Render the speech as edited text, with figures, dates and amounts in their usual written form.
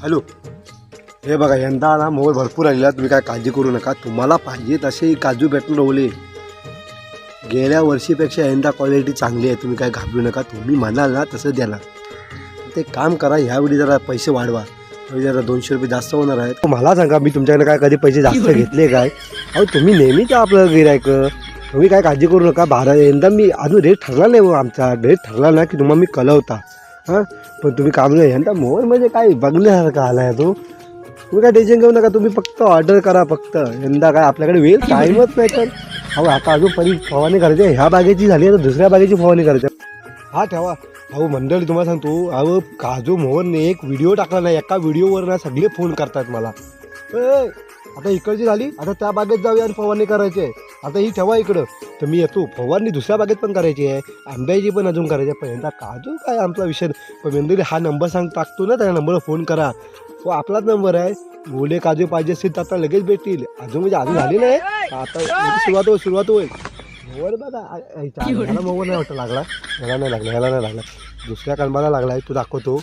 Hello, हे बघा यंदा ना मोबाईल भरपूर आलेला, तुम्ही काय काळजी करू नका. तुम्हाला पाहिजे तसे काजू भेटून राहिले. गेल्या वर्षीपेक्षा यंदा क्वालिटी चांगली आहे, तुम्ही काय घाबरू नका. तुम्ही म्हणाल ना तसं द्याला. ते काम करा, ह्यावेळी जरा पैसे वाढवा. जरा 200 रुपये जास्त होणार आहेत. मला सांगा, मी तुमच्याकडे काय कधी पैसे जास्त घेतले काय? अहो तुम्ही नेहमीच आपलं गिरायक, तुम्ही काय काळजी करू नका. यंदा मी अजून रेट ठरला नाही हो. आमचा रेट ठरला ना की तुम्हाला मी कळवता. हां, पण तुम्ही काम नाही. यंदा मोबाईल म्हणजे काय बघण्यासारखा आला आहे तो. तुम्ही काय टेन्शन घेऊ नका, तुम्ही फक्त ऑर्डर करा. फक्त यंदा काय आपल्याकडे वेळ टाईमच नाही. तर अहो आता अजून फवारणी करायची आहे. ह्या बागेची झाली तर दुसऱ्या बागेची फवारणी करायची. हा ठेवा. अहो मंडळी, तुम्हाला सांगतो, अहो काजू मोहनने एक व्हिडिओ टाकला नाही, एका व्हिडिओवर ना सगळे फोन करतात मला. आता इकडची झाली, आता त्या बागेत जाऊया आणि फवारणी करायची आहे. आता ही ठेवा इकडं, तर मी येतो. फवारणी दुसऱ्या बागेत पण करायची आहे, आंब्याची पण अजून करायची आहे. पण यंदा काजू काय आमचा विषय. पण मंडळी, हा नंबर टाकतो ना, त्या नंबरवर फोन करा. तो आपलाच नंबर आहे. ओले काजू पाहिजे असेल तर आता लगेच भेटतील. अजून म्हणजे अजून झाली नाही, आता सुरुवात होईल. मोबाईल बघा, ह्याला मोबाईल नाही वाटतं लागला. ह्याला नाही लागला, दुसऱ्या कलमाला लागला आहे, तो दाखवतो.